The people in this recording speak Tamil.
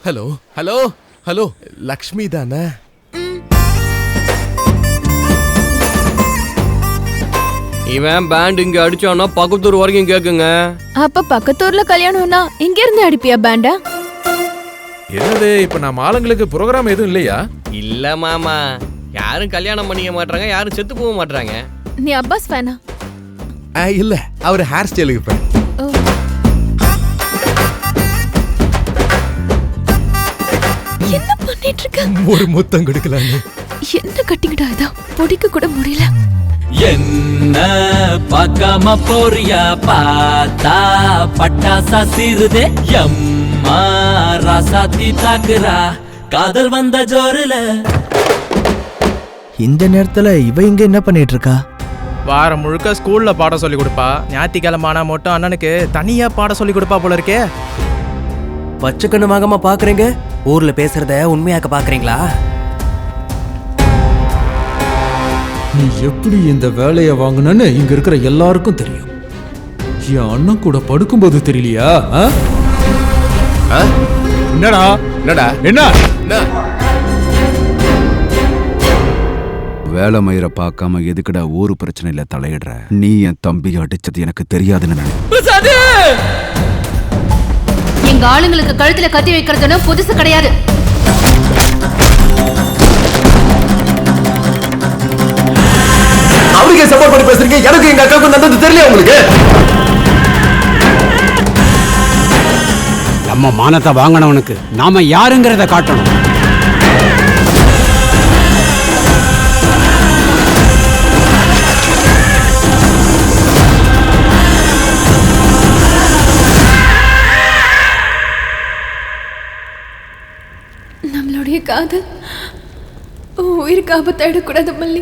ஹலோ ஹலோ ஹலோ, லக்ஷ்மி தானே? இவன் பேண்ட் இங்க அடிச்சானா பக்கத்தூர் வரைக்கும் கேக்குங்க. அப்ப பக்கத்தூர்ல கல்யாணம்னா இங்க இருந்து அடிப்பியா பேண்டா? என்னது இப்ப நம்ம ஆளுங்களுக்கு ப்ரோக்ராம் எதுவும் இல்லையா? இல்ல மாமா, யாரும் கல்யாணம் பண்ணிக்க மாட்டாங்க, யாரும் செத்து போக மாட்டாங்க. நீ அப்பாஸ் ஃபேனா? இல்ல, அவர் ஹேர் ஸ்டைலுக்கு ஃபேன். என்ன பண்ணிட்டு இருக்க? ஒரு முத்தம் கொடுக்கலான்னு. என்ன கட்டிக்கிட்டா இதா? பொடிக்க கூட முடியல. என்ன பார்க்காம போறியா? பார்த்தா பட்டாசா சீருதே. எம்மா ராசாத்தி தாக்குறா காதல் வந்த ஜோருல. இந்த நேரத்துல இவ இங்க என்ன பண்ணிட்டு இருக்கா? வாரம் முழுக்க ஸ்கூல்ல பாடம் சொல்லி கொடுப்பா, ஞாயிற்றுக்கிழமை ஆனா மட்டும் அண்ணனுக்கு தனியா பாடம் சொல்லி கொடுப்பா போல இருக்கே. பச்சைக்கண்ணு வாங்கம்மா பாக்குறீங்க, ஊர்ல பேசுறத உண்மையாக்க பாக்குறீங்களா? நீ எப்படி இந்த வேலையை வாங்கினன்னு இங்க இருக்கிற எல்லாருக்கும் தெரியும். என் அண்ணன் கூட படுக்கும்போது தெரியலையா? என்னடா என்னடா என்ன வேலை மயிரை பார்க்காம எதுக்குடா ஊரு பிரச்சனையில தலையிடுற? நீ என் தம்பி அடிச்சது எனக்கு தெரியாதுன்னு பிரசாத், எங்க ஆளுங்களுக்கு கழுத்துல கத்தி வைக்கிறதுன்னு புதுசு கிடையாது. அவருக்கு சப்போர்ட் பண்ணி பேசுறீங்க, எனக்கு எங்க அக்காவுக்கு நடந்தது தெரியல உங்களுக்கு? நம்ம மானத்தை வாங்கினவனுக்கு நாம யாருங்கிறத காட்டணும். நம்மளுடைய காதல் உயிருக்கு ஆபத்தாயிடக்கூடாது மல்லி.